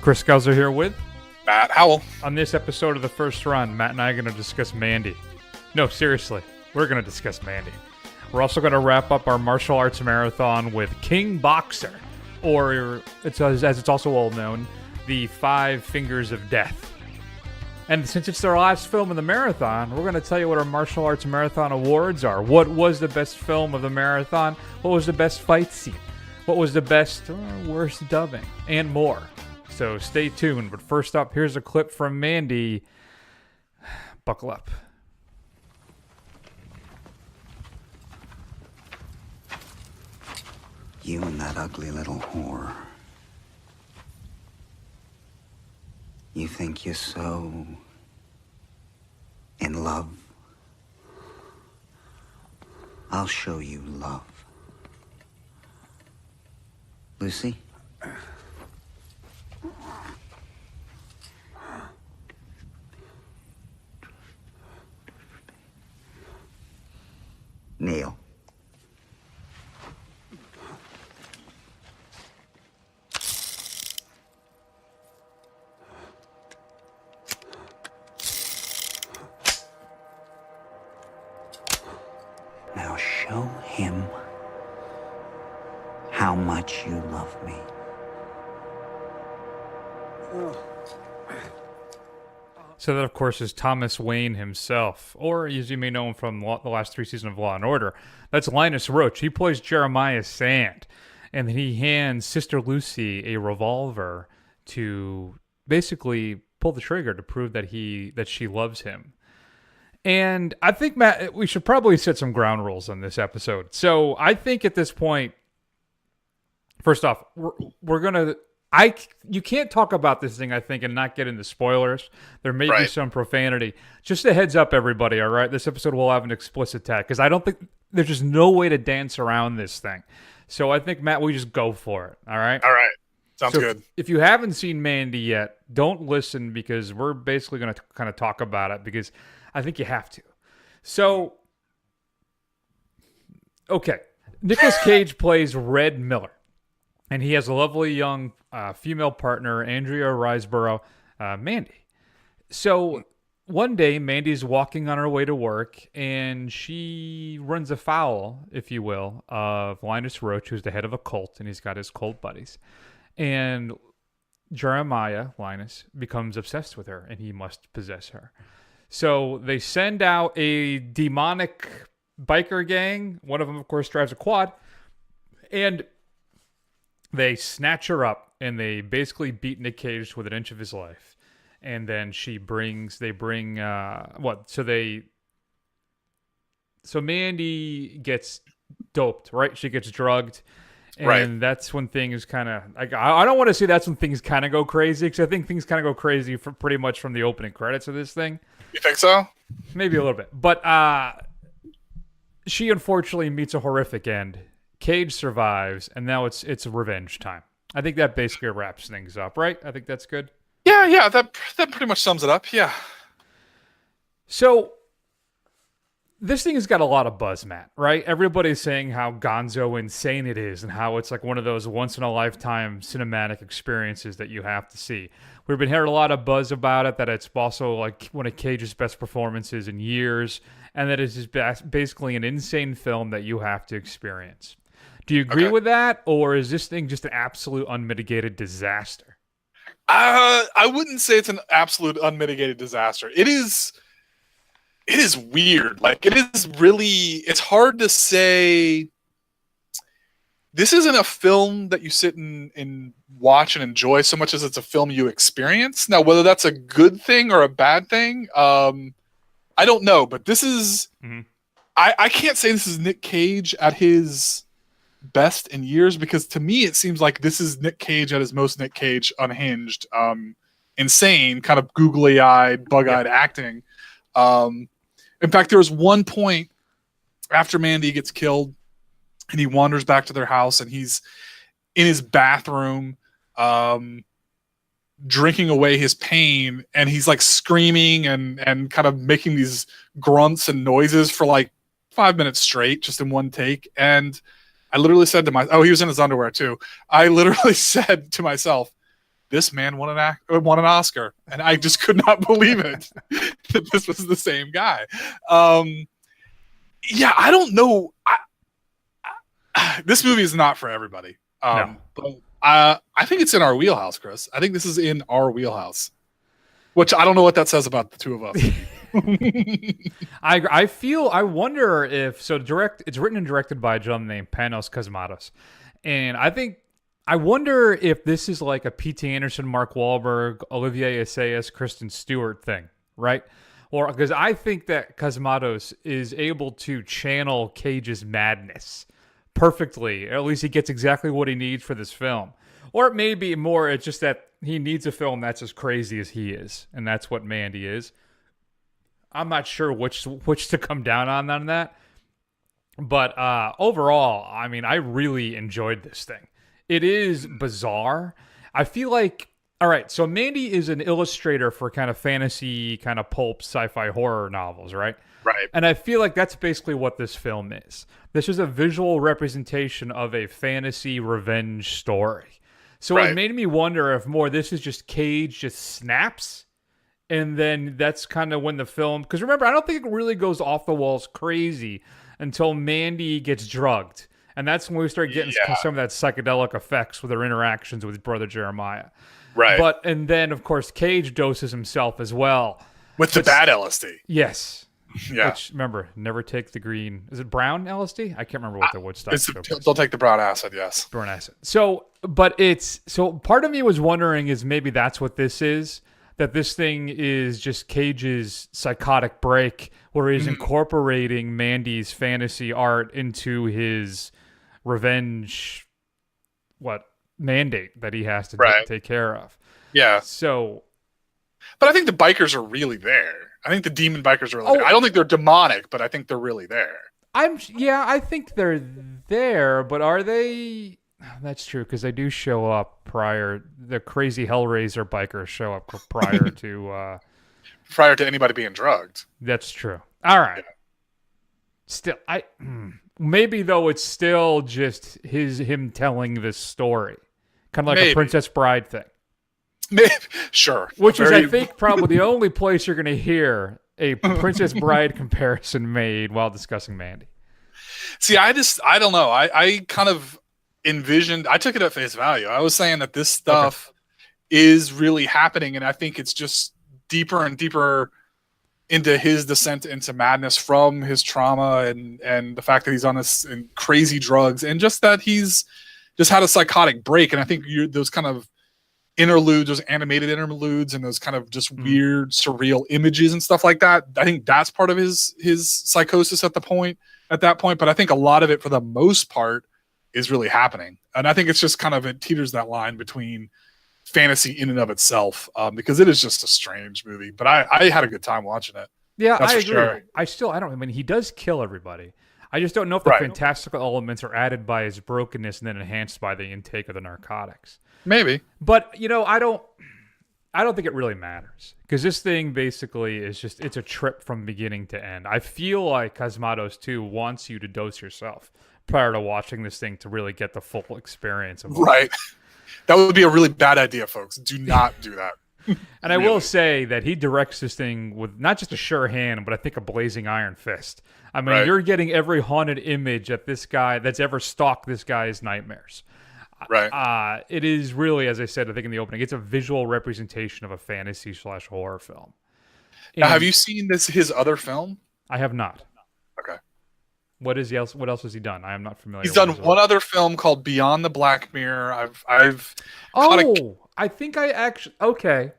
Chris Guzzler here with Matt Howell. On this episode of The First Run, Matt and I are going to discuss Mandy. No, seriously, we're going to discuss Mandy. We're also going to wrap up our martial arts marathon with King Boxer, or as it's also well known, the Five Fingers of Death. And since it's our last film of the marathon, we're going to tell you what our martial arts marathon awards are. What was the best film of the marathon? What was the best fight scene? What was the best or worst dubbing? And more. So stay tuned. But first up, here's a clip from Mandy. Buckle up. You and that ugly little whore. You think you're so in love? I'll show you love. Lucy? Neil. Now show him how much you love me. So that, of course, is Thomas Wayne himself, or as you may know him from the last 3 seasons of Law & Order. That's Linus Roach. He plays Jeremiah Sand, and he hands Sister Lucy a revolver to basically pull the trigger to prove that she loves him. And I think, Matt, we should probably set some ground rules on this episode. So I think at this point, first off, we're going to... you can't talk about this thing, I think, and not get into spoilers. There may be some profanity. Just a heads up, everybody, all right? This episode will have an explicit tag, because I don't think there's just no way to dance around this thing. So I think, Matt, we just go for it, all right? All right. Sounds good. If you haven't seen Mandy yet, don't listen, because we're basically going to kind of talk about it, because I think you have to. So, okay. Nicolas Cage plays Red Miller. And he has a lovely young female partner, Andrea Riseborough, Mandy. So one day, Mandy's walking on her way to work, and she runs afoul, if you will, of Linus Roach, who's the head of a cult, and he's got his cult buddies. And Jeremiah, Linus, becomes obsessed with her, and he must possess her. So they send out a demonic biker gang. One of them, of course, drives a quad. And they snatch her up, and they basically beat Nick Cage with an inch of his life. And then so Mandy gets doped, right? She gets drugged. And that's when things kind of, I don't want to say that's when things kind of go crazy, because I think things kind of go crazy for pretty much from the opening credits of this thing. You think so? Maybe a little bit. But she unfortunately meets a horrific end. Cage survives, and now it's revenge time. I think that basically wraps things up, right? I think that's good. Yeah, that pretty much sums it up. Yeah. So this thing has got a lot of buzz, Matt, right? Everybody's saying how gonzo insane it is, and how it's like one of those once-in-a-lifetime cinematic experiences that you have to see. We've been hearing a lot of buzz about it, that it's also like one of Cage's best performances in years, and that it's just basically an insane film that you have to experience. Do you agree with that, or is this thing just an absolute unmitigated disaster? I wouldn't say it's an absolute unmitigated disaster. It is weird. Like, it's hard to say. This isn't a film that you sit and watch and enjoy so much as it's a film you experience. Now, whether that's a good thing or a bad thing, I don't know. But this is, I can't say this is Nick Cage at his best in years, because to me it seems like this is Nick Cage at his most Nick Cage, unhinged, insane, kind of googly-eyed, bug-eyed acting. In fact, there was one point after Mandy gets killed and he wanders back to their house, and he's in his bathroom drinking away his pain, and he's like screaming and kind of making these grunts and noises for like 5 minutes straight, just in one take. And I literally said to myself, he was in his underwear too. I literally said to myself, this man won an Oscar, and I just could not believe it that this was the same guy. Yeah, I don't know. This movie is not for everybody. No. But I think it's in our wheelhouse, Chris. I think this is in our wheelhouse, which I don't know what that says about the two of us. I wonder if it's written and directed by a gentleman named Panos Cosmatos, and I wonder if this is like a P.T. Anderson, Mark Wahlberg, Olivier Assayas, Kristen Stewart thing, right? Or because I think that Cosmatos is able to channel Cage's madness perfectly. Or at least he gets exactly what he needs for this film. Or it may be more, it's just that he needs a film that's as crazy as he is, and that's what Mandy is. I'm not sure which to come down on that. But overall, I mean, I really enjoyed this thing. It is bizarre. I feel like, all right, so Mandy is an illustrator for kind of fantasy, kind of pulp, sci-fi horror novels, right? Right. And I feel like that's basically what this film is. This is a visual representation of a fantasy revenge story. So It made me wonder if more this is just Cage just snaps, and then that's kind of when the film... Because remember, I don't think it really goes off the walls crazy until Mandy gets drugged. And that's when we start getting some of that psychedelic effects with her interactions with his brother Jeremiah. Right. And then, of course, Cage doses himself as well. With the bad LSD. Yes. Yeah. Which, remember, never take the green... Is it brown LSD? I can't remember what the Woodstock is. Don't take the brown acid, yes. Brown acid. So part of me was wondering is maybe that's what this is. That this thing is just Cage's psychotic break where he's incorporating Mandy's fantasy art into his revenge mandate that he has to take care of. Yeah. So, but I think the bikers are really there. I think the demon bikers are really there. I don't think they're demonic, but I think they're really there. I think they're there, but are they? That's true, because they do show up prior. The crazy Hellraiser bikers show up prior to prior to anybody being drugged. That's true. All right. Yeah. Still, maybe though it's still just him telling this story, kind of like a Princess Bride thing. Maybe, sure. Which is, I think, probably the only place you're going to hear a Princess Bride comparison made while discussing Mandy. See, I don't know. I kind of envisioned, I took it at face value. I was saying that this stuff is really happening, and I think it's just deeper and deeper into his descent into madness from his trauma and the fact that he's on this crazy drugs, and just that he's just had a psychotic break. And I think those kind of interludes, those animated interludes, and those kind of just weird, surreal images and stuff like that, I think that's part of his psychosis at that point. But I think a lot of it, for the most part, is really happening. And I think it's just kind of, it teeters that line between fantasy in and of itself, because it is just a strange movie. But I had a good time watching it. Yeah, I agree. Sure. I mean, he does kill everybody. I just don't know if the fantastical elements are added by his brokenness and then enhanced by the intake of the narcotics. Maybe. But, I don't think it really matters, because this thing basically is it's a trip from beginning to end. I feel like Cosmatos, too, wants you to dose yourself prior to watching this thing to really get the full experience of it. Right. That would be a really bad idea, folks. Do not do that. And I will say that he directs this thing with not just a sure hand, but I think a blazing iron fist. I mean, you're getting every haunted image that this guy that's ever stalked this guy's nightmares. Right. It is really, as I said, I think in the opening, it's a visual representation of a fantasy/horror film. Now, have you seen his other film? I have not. Okay. What else has he done? I am not familiar. He's done one other film called Beyond the Black Mirror. I think I actually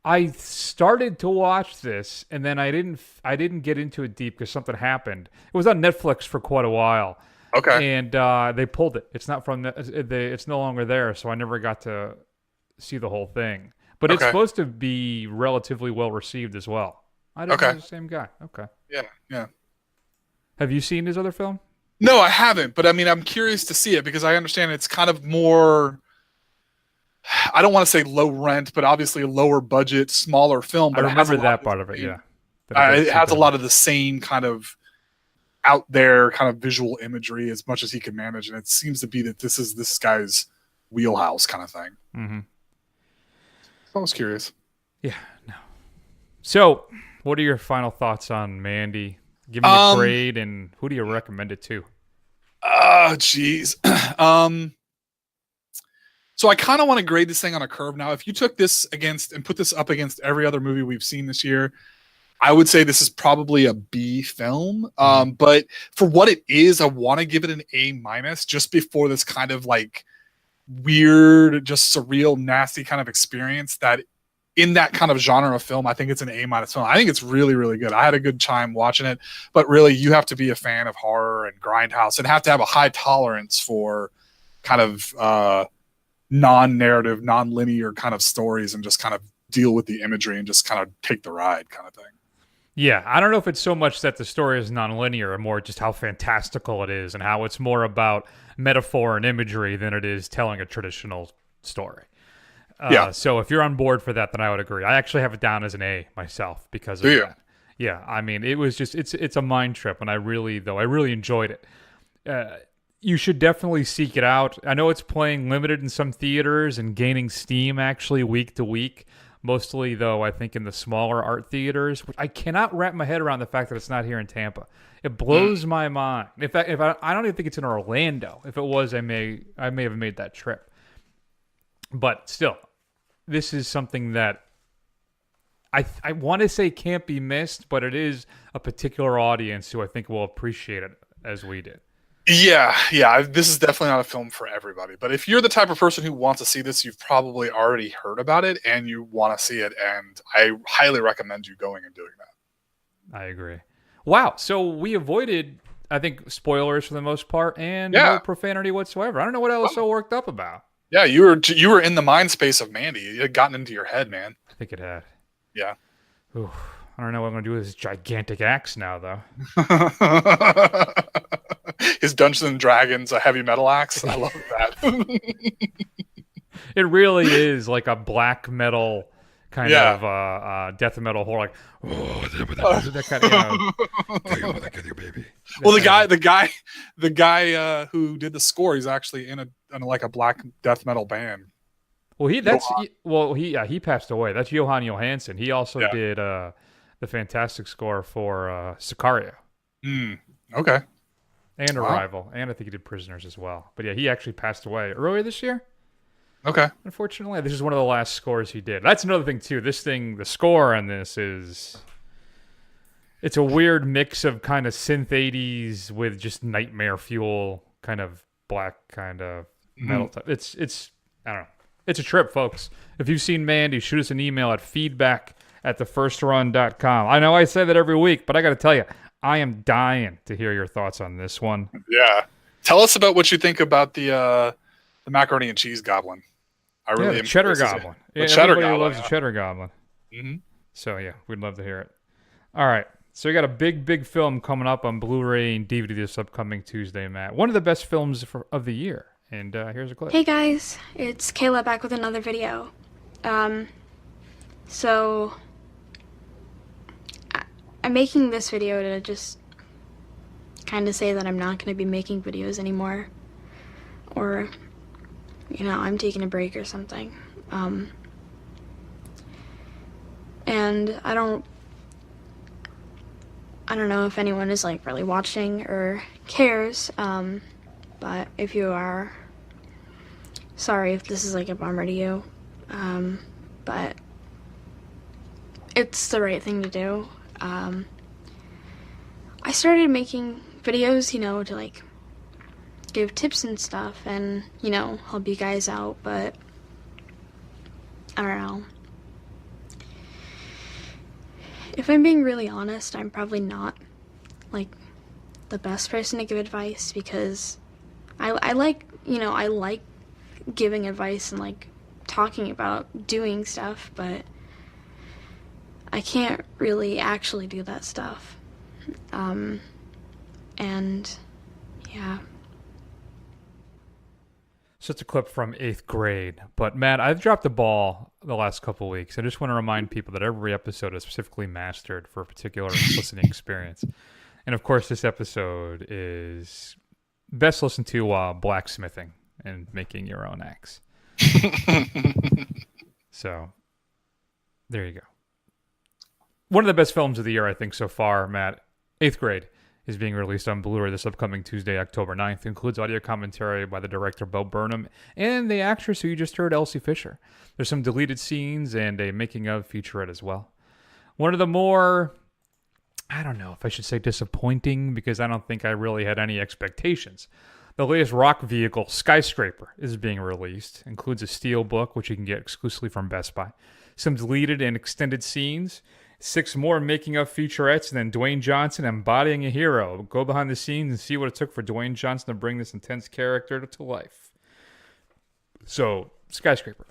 I started to watch this, and then I didn't get into it deep because something happened. It was on Netflix for quite a while. Okay. And they pulled it. It's not from it's no longer there, so I never got to see the whole thing. But it's supposed to be relatively well received as well. I don't know, the same guy. Okay. Yeah. Have you seen his other film? No, I haven't, but I mean, I'm curious to see it because I understand it's kind of more, I don't want to say low rent, but obviously a lower budget, smaller film. But I remember that part of it, yeah. It has a lot of the same kind of out there kind of visual imagery as much as he can manage, and it seems to be that this is this guy's wheelhouse kind of thing. Mm-hmm. I was curious. Yeah, no. So, what are your final thoughts on Mandy? Give me a Um, grade, and who do you recommend it to? oh, jeez. So I kind of want to grade this thing on a curve now. If you took this against and put this up against every other movie we've seen this year, I would say this is probably a B film. But for what it is, I want to give it an A minus just before this kind of like weird, just surreal, nasty kind of experience that in that kind of genre of film, I think it's an A minus film. I think it's really, really good. I had a good time watching it, but really you have to be a fan of horror and grindhouse and have to have a high tolerance for kind of non-narrative, non-linear kind of stories and just kind of deal with the imagery and just kind of take the ride kind of thing. Yeah, I don't know if it's so much that the story is non-linear or more just how fantastical it is and how it's more about metaphor and imagery than it is telling a traditional story. Yeah. So if you're on board for that, then I would agree. I actually have it down as an A myself because of that. Yeah, I mean, it was just it's a mind trip, and I really enjoyed it. You should definitely seek it out. I know it's playing limited in some theaters and gaining steam actually week to week. Mostly, though, I think in the smaller art theaters. I cannot wrap my head around the fact that it's not here in Tampa. It blows my mind. In fact, I don't even think it's in Orlando. If it was, I may have made that trip. But still, this is something that I want to say can't be missed, but it is a particular audience who I think will appreciate it as we did. Yeah. This is definitely not a film for everybody. But if you're the type of person who wants to see this, you've probably already heard about it and you want to see it. And I highly recommend you going and doing that. I agree. Wow. So we avoided, I think, spoilers for the most part and no profanity whatsoever. I don't know what I was so worked up about. Yeah, you were in the mind space of Mandy. It had gotten into your head, man. I think it had. Yeah. Ooh, I don't know what I'm going to do with this gigantic axe now, though. His Dungeons and Dragons, a heavy metal axe. I love that. It really is like a black metal kind of death metal horror, like that kind of baby. Well, the guy who did the score, he's actually in like a black death metal band. Well, he passed away. That's Johan Johansson. He also did the fantastic score for Sicario. Okay. And Arrival, and I think he did Prisoners as well. But yeah, he actually passed away earlier this year. Okay. Unfortunately, this is one of the last scores he did. That's another thing too. The score on this it's a weird mix of kind of synth 80s with just nightmare fuel, kind of black kind of metal type. It's I don't know. It's a trip, folks. If you've seen Mandy, shoot us an email at feedback@thefirstrun.com. I know I say that every week, but I got to tell you, I am dying to hear your thoughts on this one. Yeah. Tell us about what you think about the macaroni and cheese goblin. I really am. Cheddar goblin. Everybody loves a cheddar goblin. Mm-hmm. So yeah, we'd love to hear it. All right. So we got a big film coming up on Blu-ray and DVD this upcoming Tuesday, Matt. One of the best films of the year. And here's a clip. Hey guys, it's Kayla back with another video. So I'm making this video to just kind of say that I'm not going to be making videos anymore. Or, I'm taking a break or something. And I don't know if anyone is like really watching or cares, but if you are, sorry if this is like a bummer to you, but it's the right thing to do. I started making videos, to like give tips and stuff and, help you guys out, but I don't know. If I'm being really honest, I'm probably not like the best person to give advice because I like giving advice and like talking about doing stuff, but I can't really actually do that stuff. And yeah. So it's a clip from 8th grade. But Matt, I've dropped the ball the last couple of weeks. I just want to remind people that every episode is specifically mastered for a particular listening experience. And of course, this episode is best listened to while blacksmithing and making your own axe. So There you go. One of the best films of the year, I think, so far, Matt. Eighth Grade is being released on Blu-ray this upcoming Tuesday, October 9th. It includes audio commentary by the director, Bo Burnham, and the actress who you just heard, Elsie Fisher. There's some deleted scenes and a making-of featurette as well. One of the more, I don't know if I should say disappointing, because I don't think I really had any expectations. The latest rock vehicle, Skyscraper, is being released. Includes a steel book, which you can get exclusively from Best Buy. Some deleted and extended scenes. 6 more making-of featurettes, and then Dwayne Johnson embodying a hero. Go behind the scenes and see what it took for Dwayne Johnson to bring this intense character to life. So, Skyscraper.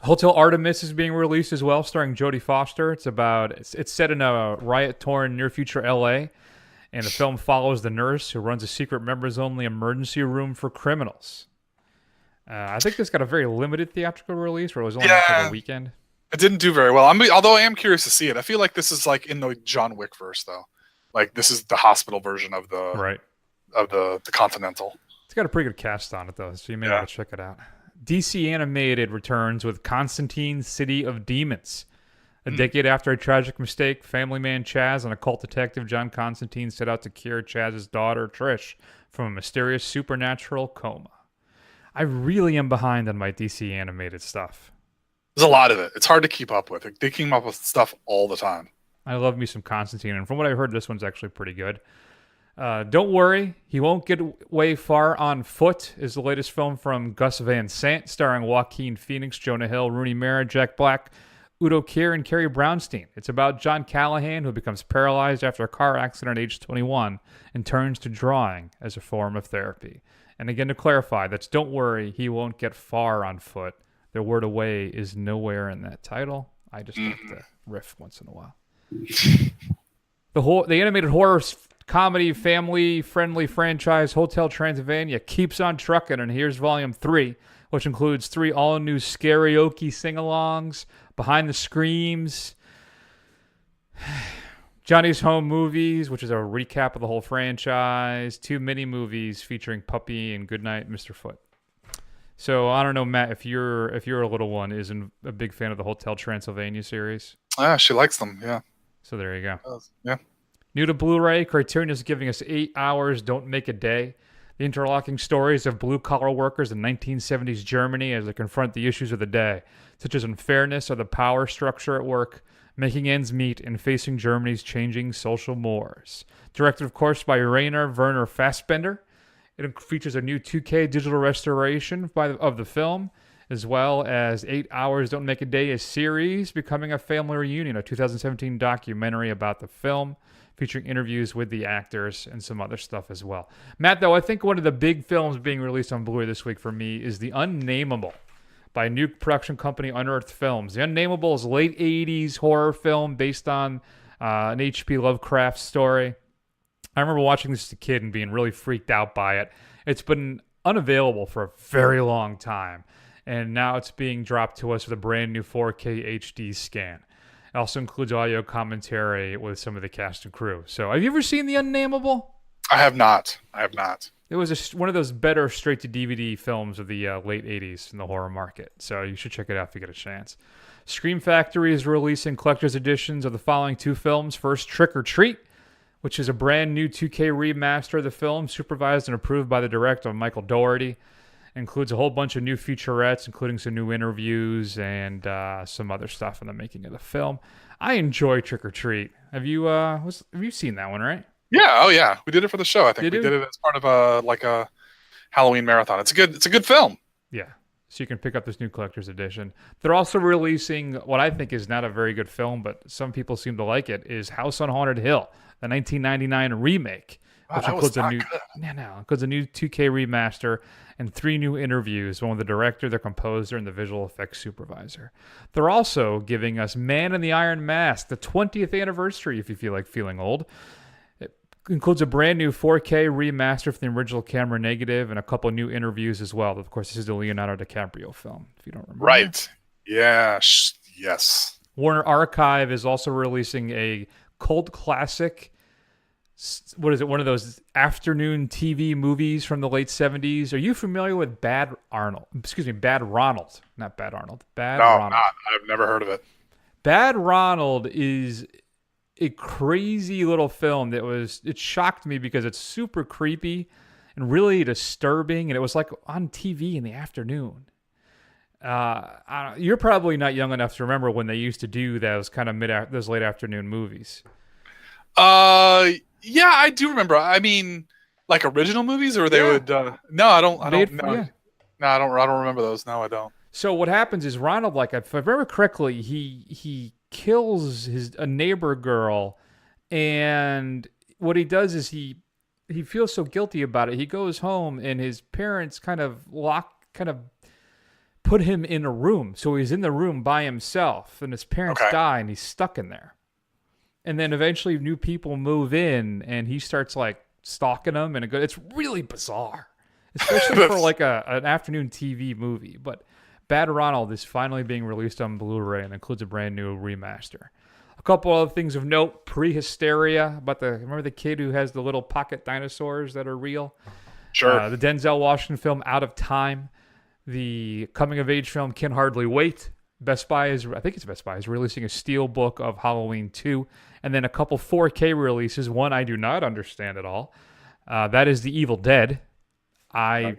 Hotel Artemis is being released as well, starring Jodie Foster. It's set in a riot-torn near-future L.A., and the film follows the nurse who runs a secret members-only emergency room for criminals. I think this got a very limited theatrical release, where it was only for the weekend. It didn't do very well. Although I am curious to see it. I feel like this is like in the John Wick verse, though. Like this is the hospital version of the Continental. It's got a pretty good cast on it, though, so you may want to check it out. DC Animated returns with Constantine: City of Demons. A decade after a tragic mistake, family man Chaz and occult detective John Constantine set out to cure Chaz's daughter, Trish, from a mysterious supernatural coma. I really am behind on my DC Animated stuff. There's a lot of it. It's hard to keep up with. They keep up with stuff all the time. I love me some Constantine, and from what I heard, this one's actually pretty good. Don't worry, he won't get away far on foot is the latest film from Gus Van Sant, starring Joaquin Phoenix, Jonah Hill, Rooney Mara, Jack Black, Udo Kier, and Carrie Brownstein. It's about John Callahan, who becomes paralyzed after a car accident at age 21 and turns to drawing as a form of therapy. And again, to clarify, that's don't worry, he won't get far on foot. The word away is nowhere in that title. I just like to riff once in a while. The animated horror comedy family-friendly franchise Hotel Transylvania keeps on trucking, and here's Volume 3, which includes 3 all-new karaoke sing-alongs, Behind the Screams, Johnny's Home Movies, which is a recap of the whole franchise, 2 mini-movies featuring Puppy and Goodnight Mr. Foot. So I don't know, Matt, if your little one isn't a big fan of the Hotel Transylvania series. She likes them, yeah. So there you go. Yeah. New to Blu-ray, Criterion is giving us 8 hours, Don't Make a Day. The interlocking stories of blue-collar workers in 1970s Germany as they confront the issues of the day, such as unfairness or the power structure at work, making ends meet, and facing Germany's changing social mores. Directed, of course, by Rainer Werner Fassbender. It features a new 2K digital restoration of the film, as well as 8 Hours Don't Make a Day, a series becoming a family reunion, a 2017 documentary about the film, featuring interviews with the actors and some other stuff as well. Matt, though, I think one of the big films being released on Blu-ray this week for me is The Unnameable by new production company Unearthed Films. The Unnameable is a late 80s horror film based on an H.P. Lovecraft story. I remember watching this as a kid and being really freaked out by it. It's been unavailable for a very long time, and now it's being dropped to us with a brand new 4K HD scan. It also includes audio commentary with some of the cast and crew. So, have you ever seen The Unnameable? I have not. It was one of those better straight-to-DVD films of the late 80s in the horror market. So, you should check it out if you get a chance. Scream Factory is releasing collector's editions of the following 2 films. First, Trick or Treat, which is a brand new 2K remaster of the film, supervised and approved by the director, Michael Dougherty. Includes a whole bunch of new featurettes, including some new interviews and some other stuff in the making of the film. I enjoy Trick or Treat. Have you seen that one, right? Yeah, oh yeah. We did it for the show, I think. We did it as part of a Halloween marathon. It's a good film. Yeah. So you can pick up this new collector's edition. They're also releasing what I think is not a very good film, but some people seem to like it, is House on Haunted Hill, the 1999 remake. Which includes a new 2K remaster and 3 new interviews, one with the director, the composer, and the visual effects supervisor. They're also giving us Man in the Iron Mask, the 20th anniversary, if you feel like feeling old. It includes a brand new 4K remaster for the original camera negative and a couple new interviews as well. Of course, this is the Leonardo DiCaprio film, if you don't remember. Right. Yeah. Yes. Warner Archive is also releasing a cult classic. What is it? One of those afternoon TV movies from the late 70s. Are you familiar with Bad Ronald? Not Bad Arnold. No, I'm not. I've never heard of it. Bad Ronald is a crazy little film it shocked me because it's super creepy and really disturbing, and it was like on TV in the afternoon. You're probably not young enough to remember when they used to do those kind of those late afternoon movies. Yeah, I do remember. I mean, like original movies, or they would. No, I don't. No, I don't remember those. No, I don't. So what happens is Ronald, like if I remember correctly, he kills a neighbor girl, and what he does is he feels so guilty about it. He goes home, and his parents kind of put him in a room. So he's in the room by himself, and his parents die, and he's stuck in there. And then eventually new people move in, and he starts like stalking them, and it's really bizarre, especially for like an afternoon TV movie. But Bad Ronald is finally being released on Blu-ray and includes a brand new remaster. A couple other things of note: Pre-Hysteria, remember the kid who has the little pocket dinosaurs that are real? Sure. The Denzel Washington film Out of Time, the coming-of-age film Can Hardly Wait. Best Buy is releasing a steel book of Halloween 2, and then a couple 4K releases. One I do not understand at all. That is The Evil Dead. How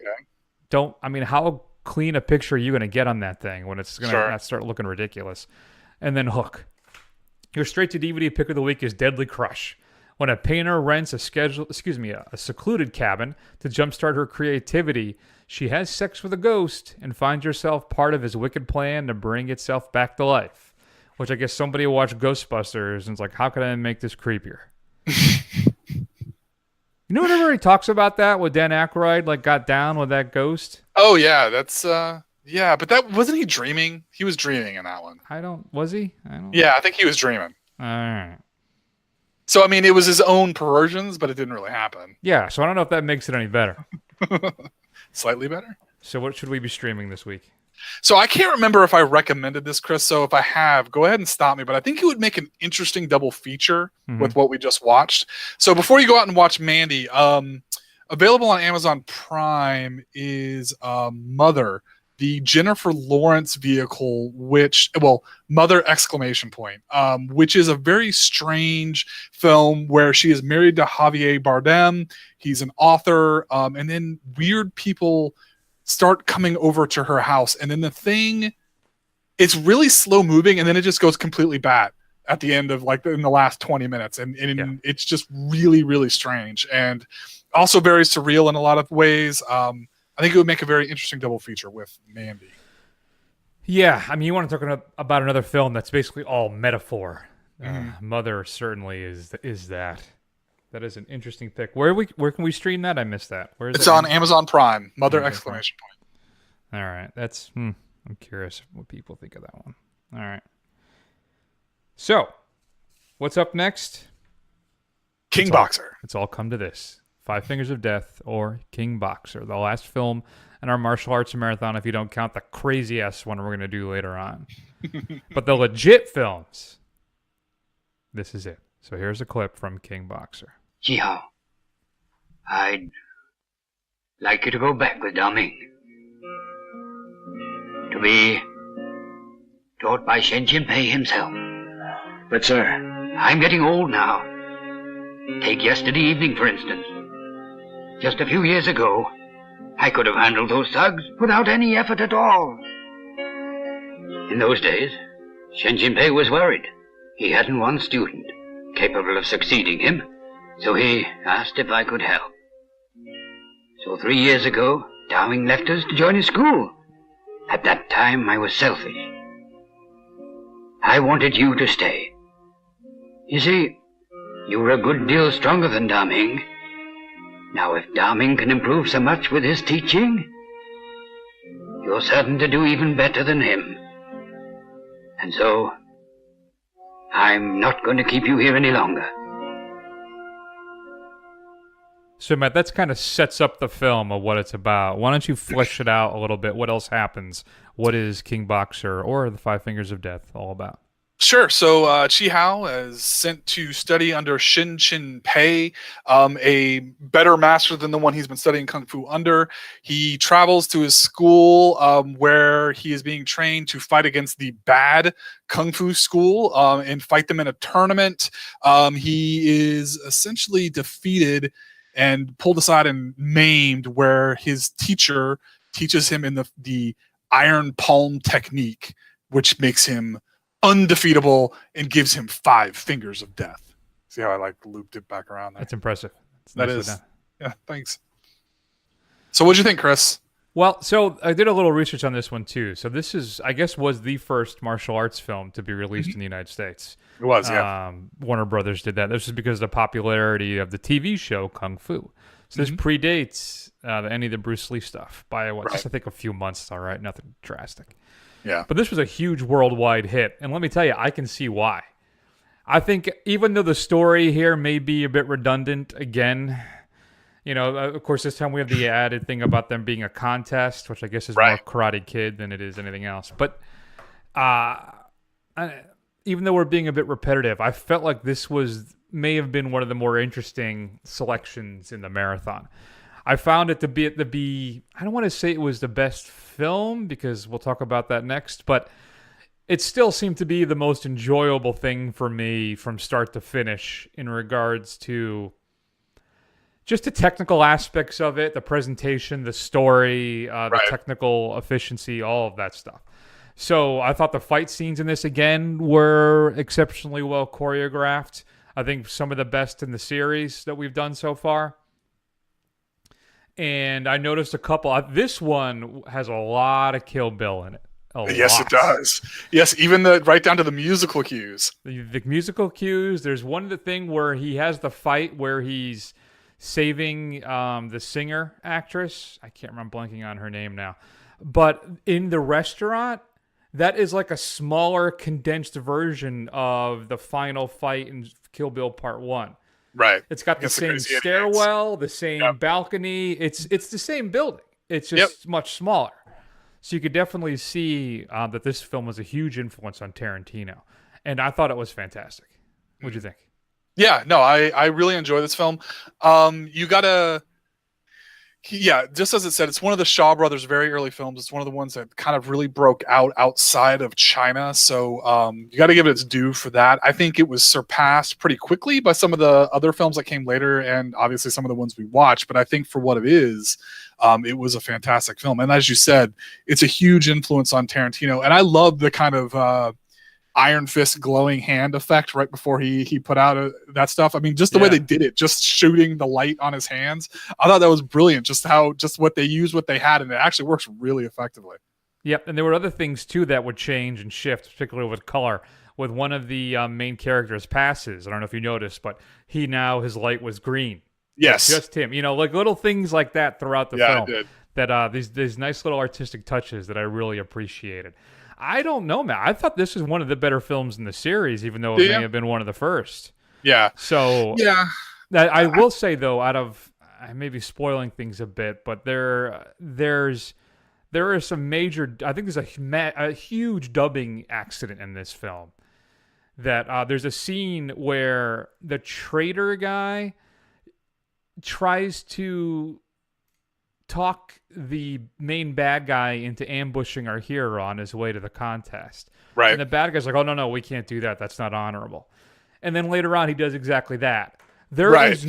clean a picture are you going to get on that thing when it's going to start looking ridiculous? And then Hook. Your straight-to-DVD pick of the week is Deadly Crush. When a painter rents a secluded cabin to jumpstart her creativity, she has sex with a ghost and finds herself part of his wicked plan to bring itself back to life. Which I guess somebody watched Ghostbusters and it's like, how can I make this creepier? You know, whenever he talks about that with Dan Aykroyd, like got down with that ghost. Oh yeah, that's but that wasn't he dreaming? He was dreaming in that one. Was he? Yeah, I think he was dreaming. All right. So I mean, it was his own perversions, but it didn't really happen. Yeah, so I don't know if that makes it any better. Slightly better. So what should we be streaming this week? So I can't remember if I recommended this, Chris. So if I have, go ahead and stop me. But I think it would make an interesting double feature with what we just watched. So before you go out and watch Mandy, available on Amazon Prime is Mother, the Jennifer Lawrence vehicle, Mother ! Which is a very strange film where she is married to Javier Bardem. He's an author, and then weird people start coming over to her house, and then it's really slow moving, and then it just goes completely bad at the end of in the last 20 minutes, and it's just really, really strange, and also very surreal in a lot of ways. I think it would make a very interesting double feature with Mandy. Yeah, I mean, you want to talk about another film that's basically all metaphor. Mother certainly is that. That is an interesting pick. Where can we stream that? I missed that. Where is it's on Amazon Prime. Mother ! All right, that's. I'm curious what people think of that one. All right. So, what's up next? King Boxer. It's all come to this: Five Fingers of Death or King Boxer, the last film in our martial arts marathon. If you don't count the crazy ass one we're going to do later on, but the legit films. This is it. So here's a clip from King Boxer. Jihao, I'd like you to go back with Daming. To be taught by Shen Jinpei himself. But sir, I'm getting old now. Take yesterday evening, for instance. Just a few years ago, I could have handled those thugs without any effort at all. In those days, Shen Jinpei was worried. He hadn't one student capable of succeeding him, so he asked if I could help. So 3 years ago, Downing left us to join his school. At that time, I was selfish. I wanted you to stay. You see, you were a good deal stronger than Daming. Now, if Daming can improve so much with his teaching, you're certain to do even better than him. And so, I'm not going to keep you here any longer. So, Matt, that's kind of sets up the film of what it's about. Why don't you flesh it out a little bit? What else happens? What is King Boxer or the Five Fingers of Death all about? Sure. So Chi Hao is sent to study under Shin Chin Pei, a better master than the one he's been studying Kung Fu under. He travels to his school where he is being trained to fight against the bad Kung Fu school and fight them in a tournament. He is essentially defeated and pulled aside and maimed, where his teacher teaches him in the iron palm technique, which makes him undefeatable and gives him 5 fingers of death. See how I like looped it back around there? That's impressive. That is. Yeah, thanks. So what'd you think, Chris? Well, so I did a little research on this one too. So this is, I guess, was the first martial arts film to be released in the United States. It was, yeah. Warner Brothers did that. This is because of the popularity of the TV show Kung Fu. So this predates any of the Bruce Lee stuff by just I think a few months. All right, nothing drastic. Yeah. But this was a huge worldwide hit. And let me tell you, I can see why. I think even though the story here may be a bit redundant again, you know, of course, this time we have the added thing about them being a contest, which I guess is more Karate Kid than it is anything else. But even though we're being a bit repetitive, I felt like this may have been one of the more interesting selections in the marathon. I found it to be, I don't want to say it was the best film, because we'll talk about that next, but it still seemed to be the most enjoyable thing for me from start to finish in regards to just the technical aspects of it, the presentation, the story, the technical efficiency, all of that stuff. So I thought the fight scenes in this, again, were exceptionally well choreographed. I think some of the best in the series that we've done so far. And I noticed a couple. This one has a lot of Kill Bill in it. Yes, it does. Yes, even right down to the musical cues. The musical cues. There's one of the thing where he has the fight where he's saving the singer actress. I can't remember, I'm blanking on her name now. But in the restaurant, that is like a smaller, condensed version of the final fight in Kill Bill Part 1. Right. It's got the same stairwell, the same balcony. It's the same building. It's just much smaller. So you could definitely see that this film was a huge influence on Tarantino. And I thought it was fantastic. What'd you think? Yeah, no, I really enjoy this film. You gotta... Yeah, just as it said, it's one of the Shaw Brothers' very early films. It's one of the ones that kind of really broke out outside of China. So you got to give it its due for that. I think it was surpassed pretty quickly by some of the other films that came later, and obviously some of the ones we watched. But I think for what it is, it was a fantastic film. And as you said, it's a huge influence on Tarantino. And I love the kind of Iron Fist glowing hand effect right before he put out that stuff. I mean, just the way they did it, just shooting the light on his hands. I thought that was brilliant. Just what they used, what they had, and it actually works really effectively. Yep, and there were other things too that would change and shift, particularly with color. With one of the main characters passes, I don't know if you noticed, but his light was green. Yes, just him. You know, like little things like that throughout the film. I did. That these nice little artistic touches that I really appreciated. I don't know, man. I thought this was one of the better films in the series, even though it may have been one of the first. Yeah. So I will say though, I may be spoiling things a bit, but there are some major. I think there's a huge dubbing accident in this film. That there's a scene where the traitor guy tries to talk the main bad guy into ambushing our hero on his way to the contest. Right. And the bad guy's like, oh, no, we can't do that. That's not honorable. And then later on, he does exactly that. There is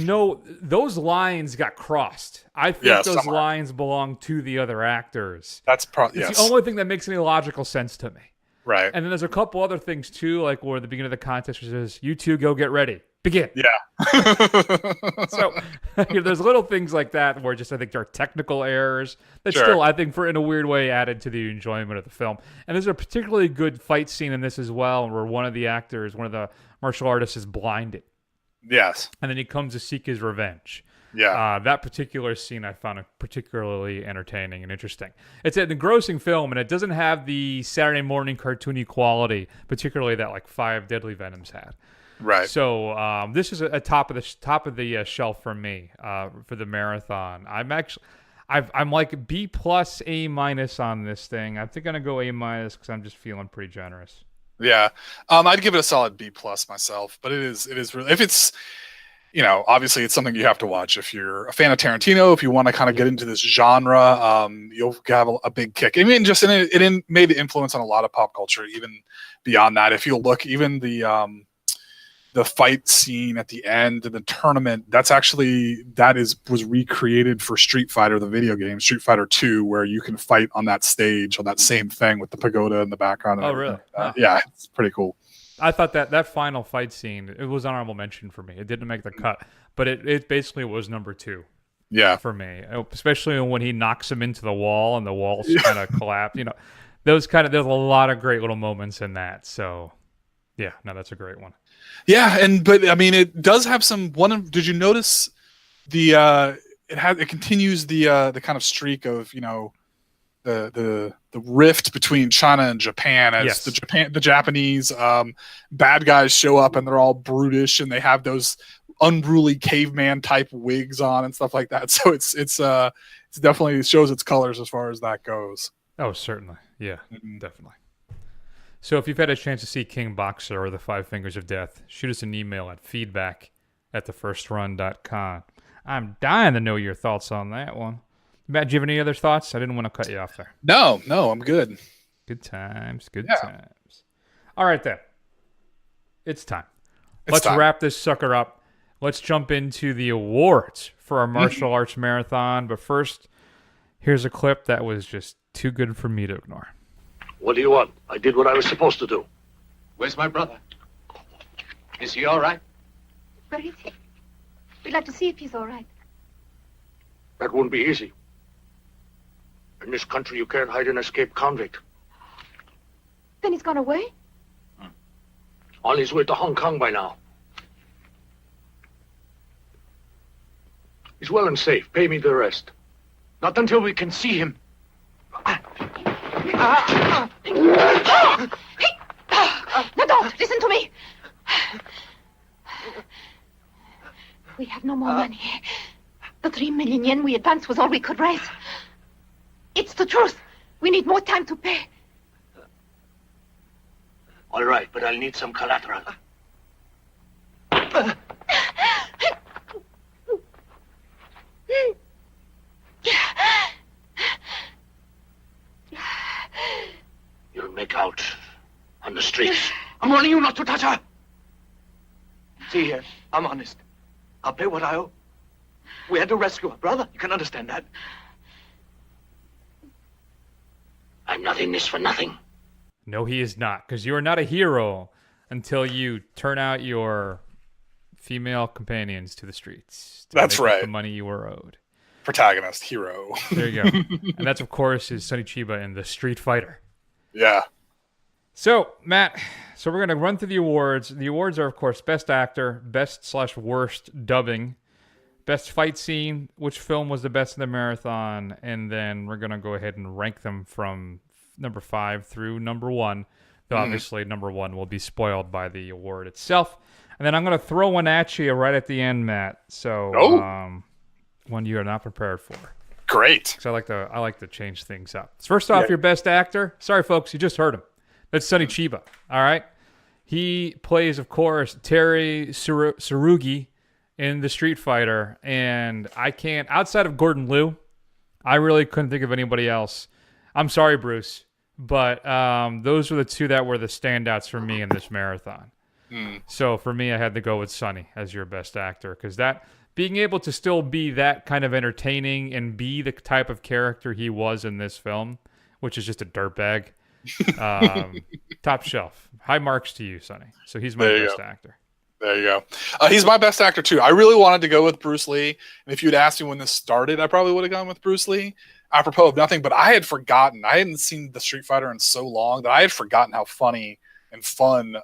those lines got crossed. I think those lines belong to the other actors. That's It's the only thing that makes any logical sense to me. Right. And then there's a couple other things too, like where at the beginning of the contest it says, you two go get ready. Begin. Yeah. So there's little things like that where just I think there are technical errors that still, I think, in a weird way added to the enjoyment of the film. And there's a particularly good fight scene in this as well where one of the martial artists is blinded. Yes. And then he comes to seek his revenge. Yeah. That particular scene I found particularly entertaining and interesting. It's an engrossing film, and it doesn't have the Saturday morning cartoony quality, particularly that like Five Deadly Venoms had. Right. So this is a top of the shelf for me for the marathon. I'm like B plus A minus on this thing. I think I'm gonna go A minus because I'm just feeling pretty generous. Yeah. I'd give it a solid B plus myself, but it is really, if it's, obviously it's something you have to watch. If you're a fan of Tarantino, if you want to kind of get into this genre, you'll have a big kick. I mean, just it made an influence on a lot of pop culture, even beyond that. If you look, even the fight scene at the end of the tournament, was recreated for Street Fighter, the video game, Street Fighter 2, where you can fight on that stage, on that same thing with the pagoda in the background. Oh, really? Yeah, it's pretty cool. I thought that final fight scene, it was honorable mention for me. It didn't make the cut, but it basically was number 2. Yeah, for me, especially when he knocks him into the wall and the walls kind of collapse. There's a lot of great little moments in that. So, yeah, no, that's a great one. Yeah, but I mean, it does have some. Did you notice it continues the kind of streak of the rift between China and Japan as Yes. the Japanese bad guys show up and they're all brutish and they have those unruly caveman type wigs on and stuff like that. So it's definitely shows its colors as far as that goes. Oh, certainly. Yeah, definitely. So if you've had a chance to see King Boxer or The Five Fingers of Death, shoot us an email at feedback@thefirstrun.com. I'm dying to know your thoughts on that one. Matt, do you have any other thoughts? I didn't want to cut you off there. No, I'm good. Good times. Yeah. All right, then. It's time. Let's wrap this sucker up. Let's jump into the awards for our martial arts marathon. But first, here's a clip that was just too good for me to ignore. What do you want? I did what I was supposed to do. Where's my brother? Is he all right? Where is he? We'd like to see if he's all right. That wouldn't be easy. In this country, you can't hide an escaped convict. Then he's gone away? On his way to Hong Kong by now. He's well and safe. Pay me the rest. Not until we can see him. No, don't! Listen to me! We have no more money. The 3 million yen we advanced was all we could raise. It's the truth. We need more time to pay. All right, but I'll need some collateral. You'll make out on the streets. I'm warning you not to touch her. See here, I'm honest. I'll pay what I owe. We had to rescue her brother. You can understand that. I'm not in this for nothing. No, he is not, because you are not a hero until you turn out your female companions to the streets. That's right. The money you were owed. Protagonist, hero. There you go. And that's, of course, is Sonny Chiba in The Street Fighter. Yeah. So, Matt, we're going to run through the awards. The awards are, of course, Best Actor, Best/Worst Dubbing, Best Fight Scene, which film was the best in the marathon, and then we're going to go ahead and rank them from number 5 through number 1. Though obviously number 1 will be spoiled by the award itself. And then I'm going to throw one at you right at the end, Matt. So, one you are not prepared for. Great. So I like to change things up. So first off, your Best Actor. Sorry, folks, you just heard him. That's Sonny Chiba. All right. He plays, of course, Terry Tsurugi in The Street Fighter, and I can't, outside of Gordon Liu, I really couldn't think of anybody else. I'm sorry, Bruce, but those were the two that were the standouts for me in this marathon. So for me, I had to go with Sonny as your Best Actor, because that being able to still be that kind of entertaining and be the type of character he was in this film, which is just a dirtbag, top shelf. High marks to you, Sonny. So he's my Best Actor. There you go. He's my Best Actor, too. I really wanted to go with Bruce Lee. And if you'd asked me when this started, I probably would have gone with Bruce Lee, apropos of nothing. But I had forgotten. I hadn't seen The Street Fighter in so long that I had forgotten how funny and fun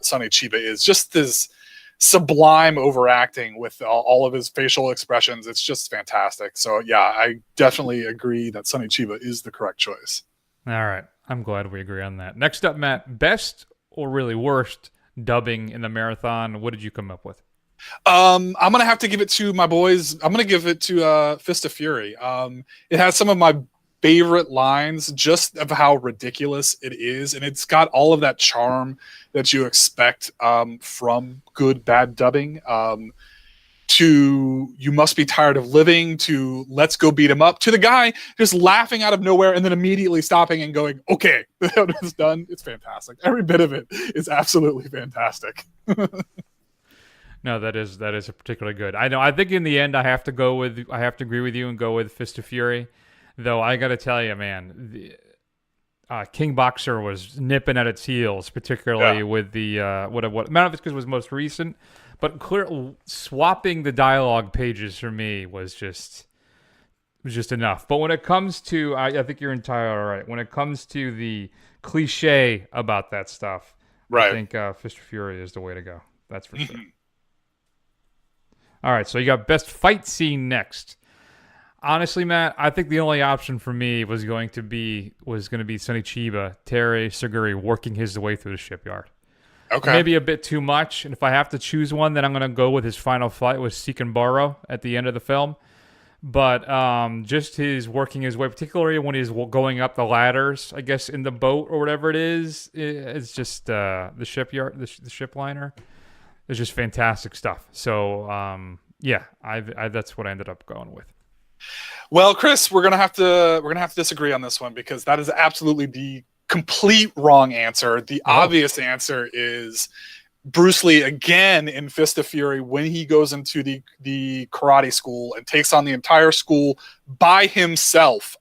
Sonny Chiba is. Just this sublime overacting with all of his facial expressions. It's just fantastic. So, yeah, I definitely agree that Sonny Chiba is the correct choice. All right. I'm glad we agree on that. Next up, Matt, best or really worst dubbing in the marathon. What did you come up with? I'm going to have to give it to my boys. I'm going to give it to Fist of Fury. It has some of my favorite lines just of how ridiculous it is, and it's got all of that charm that you expect from good bad dubbing. To "you must be tired of living," to "let's go beat him up," to the guy just laughing out of nowhere and then immediately stopping and going, "Okay, it's done." It's fantastic. Every bit of it is absolutely fantastic. No, that is a particularly good. I know. I think in the end, I have to agree with you and go with Fist of Fury. Though I got to tell you, man, King Boxer was nipping at its heels, particularly with the what. I don't know if it's because it was most recent, but swapping the dialogue pages for me was just enough. But when it comes to, I think you're entirely right. When it comes to the cliche about that stuff, I think Fist of Fury is the way to go. That's for sure. All right, so you got best fight scene next. Honestly, Matt, I think the only option for me was going to be Sonny Chiba, Terry Seguri working his way through the shipyard. Okay. Maybe a bit too much. And if I have to choose one, then I'm going to go with his final fight with Sekenbaro at the end of the film. But just his working his way, particularly when he's going up the ladders, I guess, in the boat or whatever it is, it's just the shipyard, the ship liner. It's just fantastic stuff. So, that's what I ended up going with. Well, Chris, we're gonna have to disagree on this one because that is absolutely the complete wrong answer. The obvious answer is Bruce Lee again in Fist of Fury when he goes into the karate school and takes on the entire school by himself.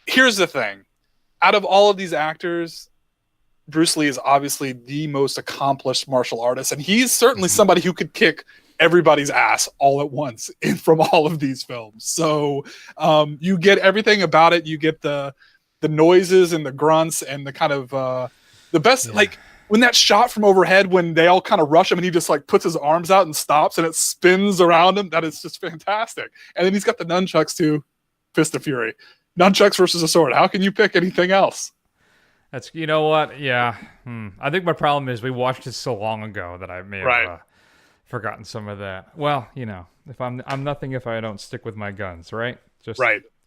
Here's the thing: out of all of these actors, Bruce Lee is obviously the most accomplished martial artist, and he's certainly somebody who could kick everybody's ass all at once from all of these films. So you get everything about it. You get the noises and the grunts and the kind of the best, like when that shot from overhead, when they all kind of rush him and he just like puts his arms out and stops and it spins around him. That is just fantastic. And then he's got the nunchucks too. Fist of Fury. Nunchucks versus a sword. How can you pick anything else? That's, you know what? Yeah. I think my problem is we watched it so long ago that I may have forgotten some of that. Well, you know, if I'm nothing if I don't stick with my guns, right? Just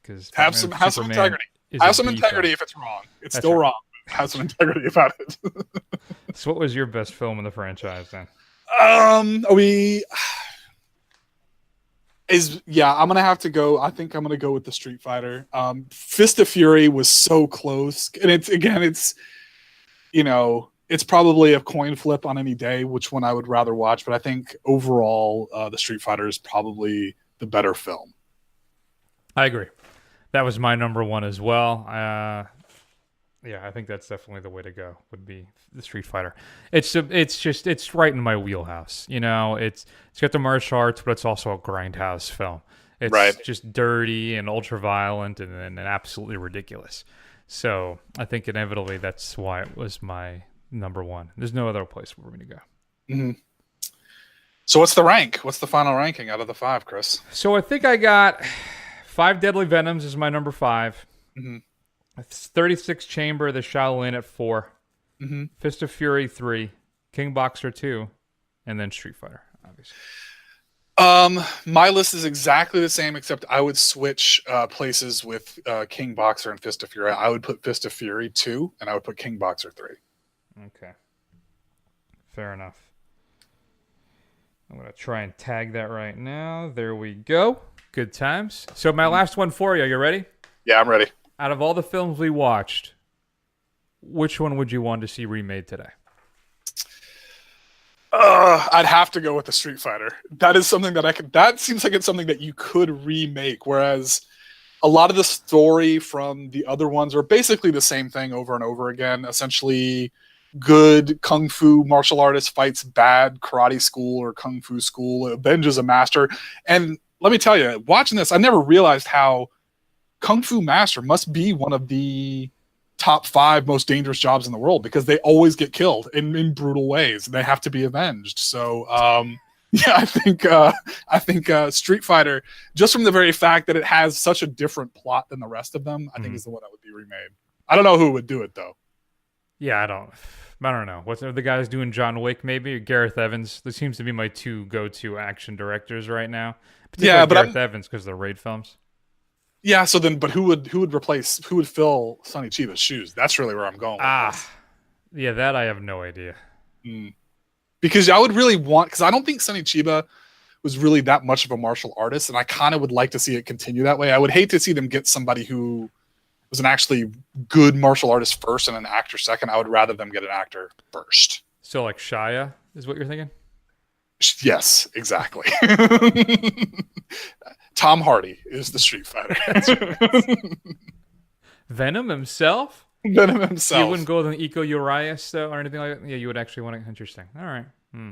because have some integrity. Have some integrity if it's wrong. It's still wrong. Have some integrity about it. So, what was your best film in the franchise then? I'm gonna have to go. I think I'm gonna go with the Street Fighter. Fist of Fury was so close, and it's it's probably a coin flip on any day which one I would rather watch. But I think overall, the Street Fighter is probably the better film. I agree. That was my number one as well. I think that's definitely the way to go. Would be the Street Fighter. It's right in my wheelhouse. You know, it's got the martial arts, but it's also a grindhouse film. It's just dirty and ultra violent and absolutely ridiculous. So I think inevitably that's why it was my number one. There's no other place where we're going to go. Mm-hmm. So what's the rank? What's the final ranking out of the 5, Chris? So I think I got 5 Deadly Venoms is my number 5. Mm-hmm. 36 Chamber, the Shaolin at 4. Mm-hmm. Fist of Fury 3. King Boxer 2. And then Street Fighter, obviously. My list is exactly the same, except I would switch places with King Boxer and Fist of Fury. I would put Fist of Fury 2, and I would put King Boxer 3. Okay. Fair enough. I'm going to try and tag that right now. There we go. Good times. So my last one for you. You ready? Yeah, I'm ready. Out of all the films we watched, which one would you want to see remade today? I'd have to go with the Street Fighter. That is something that seems like it's something that you could remake, whereas a lot of the story from the other ones are basically the same thing over and over again. Essentially, good kung fu martial artist fights bad karate school or kung fu school, avenges a master. And let me tell you, watching this, I never realized how Kung Fu Master must be one of the top 5 most dangerous jobs in the world because they always get killed in brutal ways. They have to be avenged. So, I think Street Fighter, just from the very fact that it has such a different plot than the rest of them, I think is the one that would be remade. I don't know who would do it though. Yeah, I don't know. What's the guys doing? John Wick, maybe, or Gareth Evans. This seems to be my 2 go-to action directors right now. Particularly Gareth Evans because of the Raid films. Yeah. So then, but who would fill Sonny Chiba's shoes? That's really where I'm going with this. Yeah, that I have no idea. Because I would really want, because I don't think Sonny Chiba was really that much of a martial artist, and I kind of would like to see it continue that way. I would hate to see them get somebody who was an actually good martial artist first and an actor second. I would rather them get an actor first. So like Shia is what you're thinking? Yes, exactly. Tom Hardy is the Street Fighter. Venom himself? Venom himself. You wouldn't go with an Iko Urias or anything like that? Yeah, you would actually want it. Interesting. All right.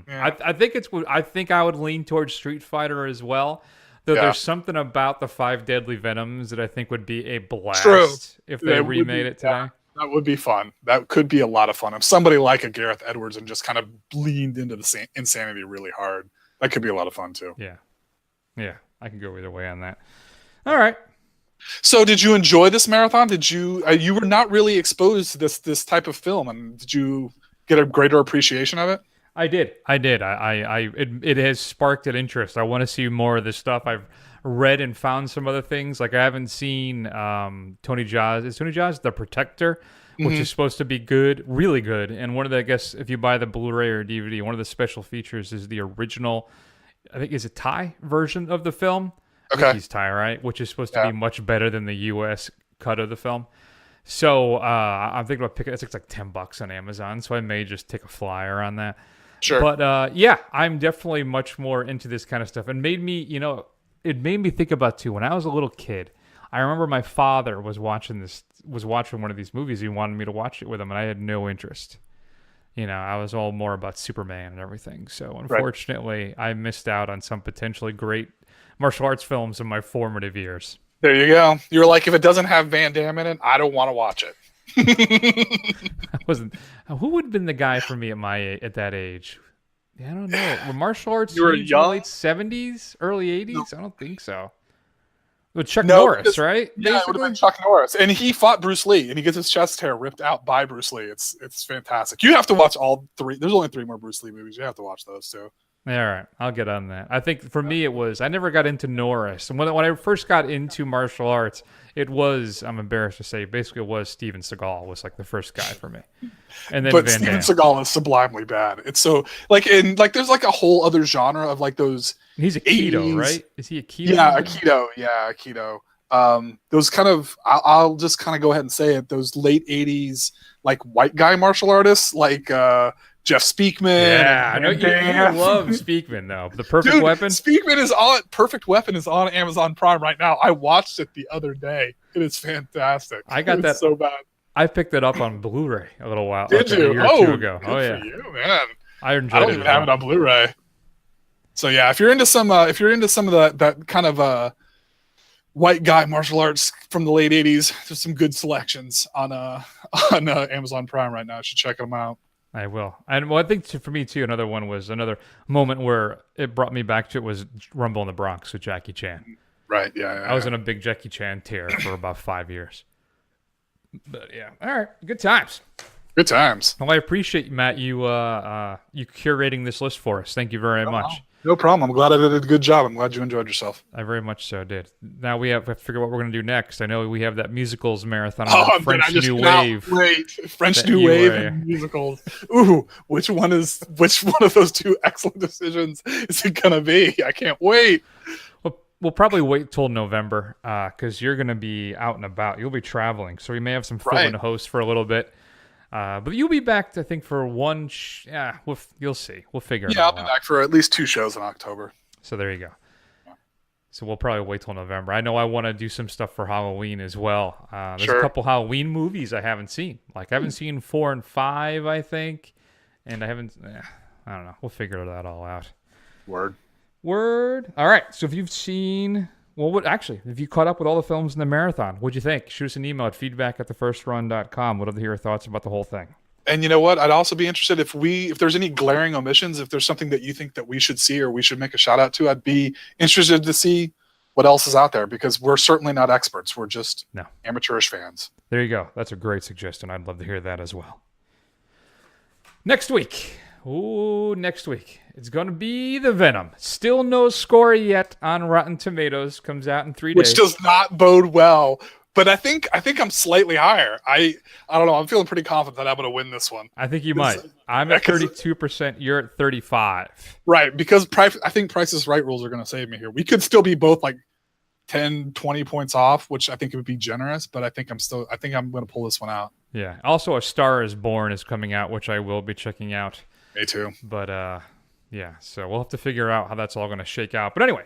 Yeah. I think I would lean towards Street Fighter as well. Though there's something about the 5 Deadly Venoms that I think would be a blast if they remade it today. That would be fun. That could be a lot of fun. If somebody like a Gareth Edwards and just kind of leaned into the insanity really hard, that could be a lot of fun too. Yeah, I can go either way on that. All right. So, did you enjoy this marathon? Did you? You were not really exposed to this type of film, and did you get a greater appreciation of it? I did. It has sparked an interest. I want to see more of this stuff. I've read and found some other things. Like I haven't seen Tony Jaa's. Is Tony Jaa's The Protector, which is supposed to be good, really good. And one of the, I guess, if you buy the Blu-ray or DVD, one of the special features is the original. I think is a Thai version of the film. Okay, I think he's Thai, right? Which is supposed to be much better than the U.S. cut of the film. So I'm thinking about picking. It's like $10 on Amazon, so I may just take a flyer on that. Sure. But yeah, I'm definitely much more into this kind of stuff, and made me, it made me think about too. When I was a little kid, I remember my father was watching one of these movies. He wanted me to watch it with him, and I had no interest. I was all more about Superman and everything. So unfortunately, I missed out on some potentially great martial arts films in my formative years. There you go. You're like, if it doesn't have Van Damme in it, I don't want to watch it. I wasn't. Who would have been the guy for me at that age? I don't know. Were martial arts you were huge young? In the late 70s, early 80s? No. I don't think so. With Chuck Norris, right? Yeah, it would have been Chuck Norris, and he fought Bruce Lee, and he gets his chest hair ripped out by Bruce Lee. It's fantastic. You have to watch all 3. There's only 3 more Bruce Lee movies. You have to watch those too. All right, I'll get on that. I think for me it was, I never got into Norris. And when I first got into martial arts, it was, I'm embarrassed to say, basically it was Steven Seagal was like the first guy for me. And then but Van Damme. Steven Seagal is sublimely bad. It's so there's like a whole other genre of like those. He's a keto, 80s, right? Is he a keto? Yeah, a keto. Yeah, a keto. Those kind of, I'll just kind of go ahead and say it. Those late 80s like white guy martial artists like Jeff Speakman. Yeah, I know you love Speakman though. The Perfect Weapon. Speakman is on. Perfect Weapon is on Amazon Prime right now. I watched it the other day. It is fantastic. I got that so bad. I picked it up on Blu-ray a little while. Did you? A year or 2 ago. Oh yeah. For you, man. I enjoyed it. I don't even have it on Blu-ray. So yeah, if you're into some of that kind of white guy martial arts from the late 80s, there's some good selections on Amazon Prime right now. You should check them out. I will. And I think for me too, another one was another moment where it brought me back to it was Rumble in the Bronx with Jackie Chan. Right. Yeah. I was in a big Jackie Chan tear for about 5 years. But yeah, all right, good times. Good times. Well, I appreciate Matt you curating this list for us. Thank you very much. No problem. I'm glad I did a good job. I'm glad you enjoyed yourself. I very much so did. Now we have to figure out what we're going to do next. I know we have that musicals marathon. French New Wave. Wait, French New Wave and musicals. Ooh, which one of those 2 excellent decisions is it going to be? I can't wait. We'll probably wait till November because you're going to be out and about. You'll be traveling, so we may have some filming to host for a little bit. But you'll be back, I think, for one. You'll see. We'll figure it out. Yeah, I'll be back for at least 2 shows in October. So there you go. So we'll probably wait till November. I know I want to do some stuff for Halloween as well. There's a couple Halloween movies I haven't seen. Like I haven't seen 4 and 5, I think, and I haven't. I don't know. We'll figure that all out. Word. All right. So if you've seen. Well, if you caught up with all the films in the marathon, what'd you think? Shoot us an email at feedback@thefirstrun.com. Would love to hear your thoughts about the whole thing. And you know what? I'd also be interested if there's any glaring omissions, if there's something that you think that we should see or we should make a shout out to, I'd be interested to see what else is out there because we're certainly not experts. We're just amateurish fans. There you go. That's a great suggestion. I'd love to hear that as well. Next week, Ooh, next week. It's going to be the Venom. Still no score yet on Rotten Tomatoes. Comes out in 3 days. Which does not bode well. But I think I'm slightly higher. I don't know. I'm feeling pretty confident that I'm going to win this one. I think you might. I'm at 32%. You're at 35. Right, because I think Price is Right rules are going to save me here. We could still be both like 10, 20 points off, which I think would be generous. But I think I'm going to pull this one out. Yeah. Also, A Star Is Born is coming out, which I will be checking out. Me too. But yeah. So we'll have to figure out how that's all going to shake out. But anyway.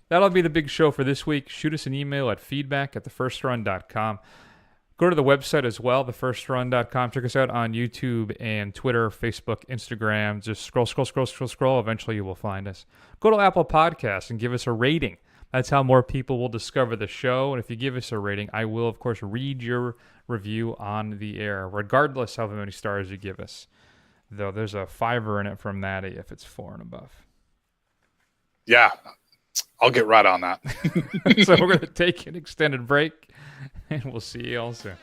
That'll be the big show for this week. Shoot us an email at feedback@thefirstrun.com. Go to the website as well, thefirstrun.com. Check us out on YouTube and Twitter, Facebook, Instagram. Just scroll. Eventually you will find us. Go to Apple Podcasts and give us a rating. That's how more people will discover the show. And if you give us a rating, I will, of course, read your review on the air, regardless of how many stars you give us. Though there's a 5 in it from Maddie if it's 4 and above. Yeah. I'll get right on that. So we're going to take an extended break, and we'll see you all soon.